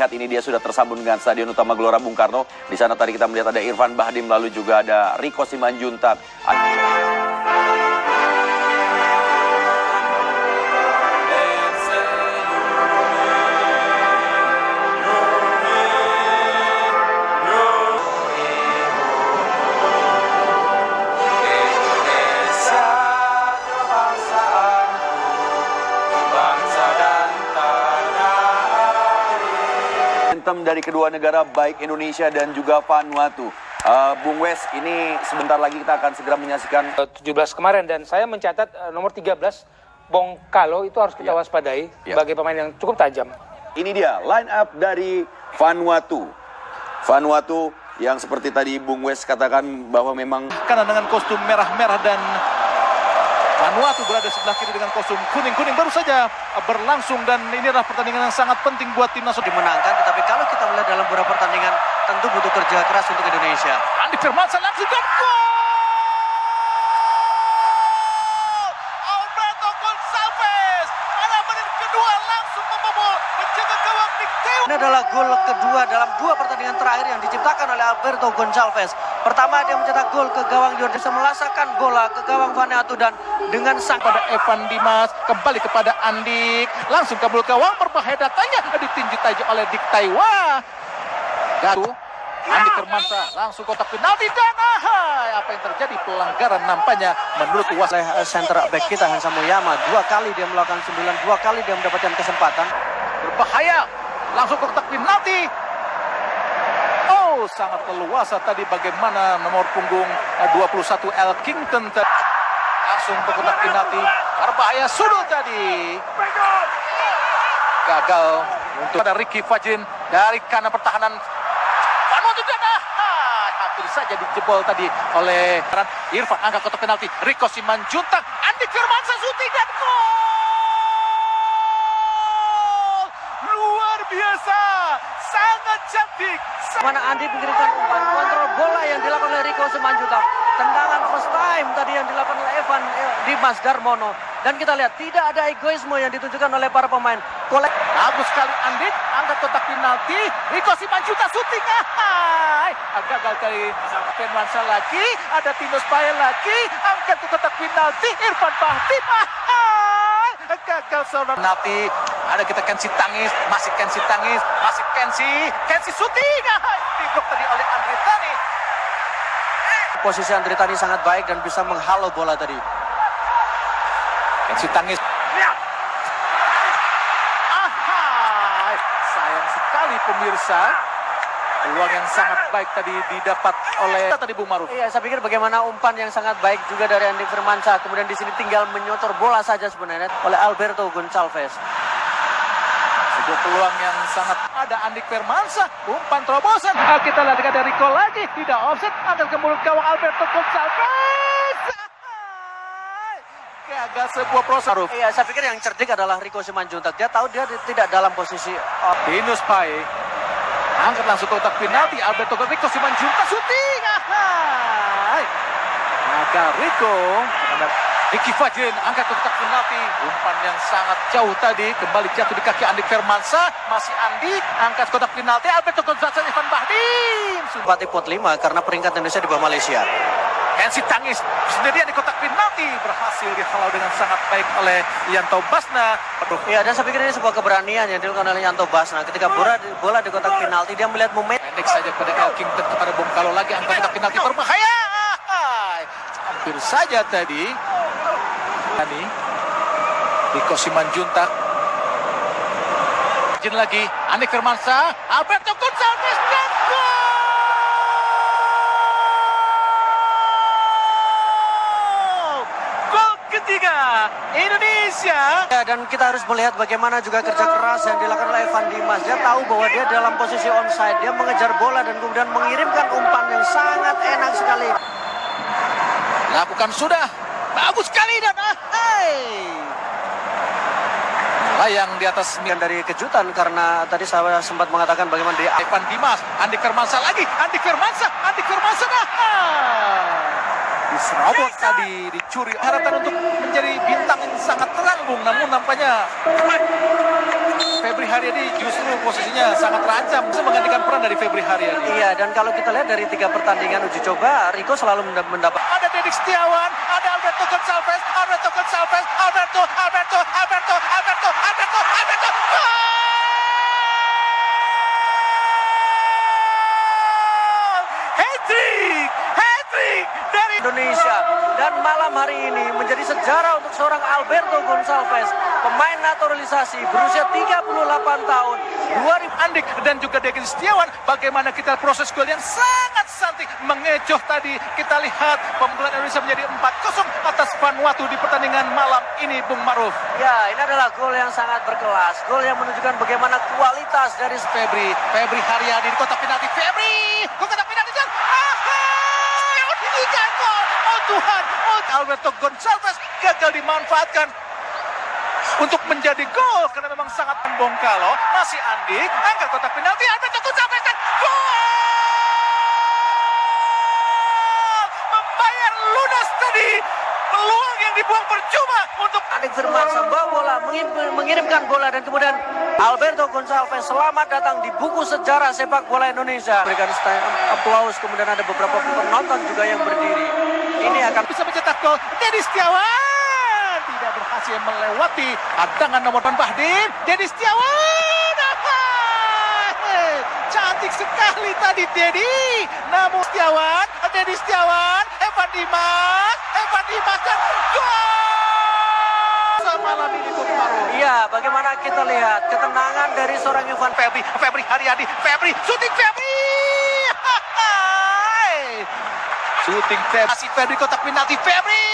lihat ini dia sudah tersambung dengan Stadion Utama Gelora Bung Karno. Di sana tadi kita melihat ada Irfan Bahdim, lalu juga ada Rico Simanjuntak. Dari kedua negara baik Indonesia dan juga Vanuatu. Bung Wes, ini sebentar lagi kita akan segera menyaksikan 17 kemarin, dan saya mencatat nomor 13 Bong Kalo itu harus kita waspadai sebagai pemain yang cukup tajam. Ini dia line up dari Vanuatu. Vanuatu yang seperti tadi Bung Wes katakan bahwa memang karena dengan kostum merah-merah dan Vanuatu berada sebelah kiri dengan kostum kuning-kuning baru saja berlangsung, dan ini adalah pertandingan yang sangat penting buat timnas dimenangkan. Tetapi kalau kita melihat dalam beberapa pertandingan tentu butuh kerja keras untuk Indonesia. Andi Firmansyah langsung ke gol! Alberto Gonçalves pada menit kedua langsung membobol menjaga gawang Nick Theo. Ini adalah gol kedua dalam 2 pertandingan terakhir yang diciptakan oleh Alberto Gonçalves. Pertama dia mencetak gol ke gawang Jordan, melasakan bola ke gawang Vanuatu, dan dengan sang pada Evan Dimas kembali kepada Andik, langsung kabul ke gawang, berbahaya datangnya ditinju tajam oleh Dik Taiwa. Garu Andik Firmansyah langsung kotak penalti, dan apa yang terjadi, pelanggaran nampaknya menurut wasit center back kita Hansa Moyama. 2 kali dia melakukan 9, 2 kali dia mendapatkan kesempatan. Berbahaya, langsung kotak penalti. Oh, sangat leluasa tadi bagaimana nomor punggung 21 Elkington langsung ke kotak penalti. Berbahaya sudut tadi. Gagal untuk ada Ricky Fajrin dari kanan pertahanan Vanuatu, dan hampir saja dijebol tadi oleh Irfan. Angka kotak penalti, Rico Simanjuntak, Andi Firmansyah shooting dan gol! Luar biasa, sangat cantik. Mana Andi mengirimkan umpan, kontrol bola yang dilakukan oleh Rico Simanjuntak, tendangan first time tadi yang dilakukan oleh Evan Dimas Darmono, dan kita lihat tidak ada egoisme yang ditunjukkan oleh para pemain. Bagus sekali Andik, angkat kotak penalti, Rico Simanjuntak shooting, gagal dari Firmansyah lagi, ada Tinus Paye lagi, angkat ke kotak penalti, Irfan Bahdim, gagal seorang penalti. Ada kita Kensi tangis, masih Kensi tangis, masih Kensi shooting, diblok tadi oleh Andri Tani. Posisi Andri Tani sangat baik dan bisa menghalau bola tadi. Kensi tangis. Sayang sekali pemirsa, peluang yang sangat baik tadi didapat oleh tadi Bung Maruf. Iya, saya pikir bagaimana umpan yang sangat baik juga dari Andi Firmansyah. Kemudian di sini tinggal menyotor bola saja sebenarnya oleh Alberto Gonçalves. Sebuah peluang yang sangat ada Andi Firmansyah, umpan terobosan. Kita lihat ada Rico lagi, tidak offset, angkat ke mulut gawang Alberto Gonçalves. Gagal sebuah proses. Iya, saya pikir yang cerdik adalah Rico Simanjuntak. Dia tahu dia tidak dalam posisi Tinus Paye angkat langsung ke kotak penalti, Alberto Rico Simanjuntak shooting. Gagal Rico. Ricky Fajrin angkat ke kotak penalti, umpan yang sangat jauh tadi kembali jatuh di kaki Andi Firmansyah. Masih Andi angkat kotak penalti, Alberto Gonçalves, Irfan Bahdim. Empati pot 5 karena peringkat Indonesia di bawah Malaysia. Kensi tangis sendirian di kotak penalti, berhasil dihalau dengan sangat baik oleh Yanto Basna. Iya, dan saya pikir ini sebuah keberanian yang dilakukan oleh Yanto Basna. Ketika bola di kotak penalti, dia melihat momen. Pendek saja pada Elkington, kepada Bung Kalo lagi, angkat kotak penalti berbahaya. Hampir saja tadi. Ini Rico Simanjuntak. Izin lagi, Andi Firmansyah, Alberto Gonçalves, dan gol ketiga Indonesia. Ya, dan kita harus melihat bagaimana juga kerja keras yang dilakukan oleh Evan Dimas. Dia tahu bahwa dia dalam posisi onside, dia mengejar bola dan kemudian mengirimkan umpan yang sangat enak sekali. Lakukan sudah, bagus sekali, dan layang di atas dari kejutan, karena tadi saya sempat mengatakan bagaimana dia Evan Dimas, Andi Firmansyah lagi, Andi Firmansyah, diserobot tadi, dicuri. Harapan untuk menjadi bintang yang sangat terang, Bung, namun nampaknya Febri Haryadi justru posisinya sangat terancam bisa menggantikan peran dari Febri Haryadi. Iya, dan kalau kita lihat dari 3 pertandingan uji coba, Rico selalu mendapat. Ada Dedik Setiawan, ada Alberto Gonçalves, Alberto. Hat-trick dari Indonesia, dan malam hari ini menjadi sejarah untuk seorang Alberto Gonçalves, pemain naturalisasi berusia 38 tahun. 2000 Andik dan juga Dedik Setiawan, bagaimana kita proses gol yang sangat cantik mengecoh tadi. Kita lihat pembukaan Indonesia menjadi 4-0 atas Vanuatu di pertandingan malam ini, Bung Maruf. Ya, ini adalah gol yang sangat berkelas, gol yang menunjukkan bagaimana kualitas dari Febri Haryadi di kotak penalti. Febri, kotak penalti dan tiga gol. Oh Tuhan, Alberto Gonçalves gagal dimanfaatkan untuk menjadi gol karena memang sangat membongkalo. Masih Andik, angkat kotak penalti, Alberto Gonçalves dan gol! Membayar lunas tadi peluang yang dibuang percuma untuk Andik Firmansyah membawa bola, mengirimkan bola, dan kemudian Alberto Gonçalves selamat datang di buku sejarah sepak bola Indonesia. Berikan stand applause, kemudian ada beberapa penonton juga yang berdiri. Ini akan bisa mencetak gol. Dedik Setiawan tidak berhasil melewati hadangan nomor 8 Bahdim. Dedik Setiawan, cantik sekali tadi Dedik. Namun Dedik Setiawan, Evan Dimas dan gol malam ini, Bung Maruf. Iya, bagaimana kita lihat ketenangan dari seorang Ivan Febri Haryadi, shooting Febri. Shooting Febri, kotak penalti Febri.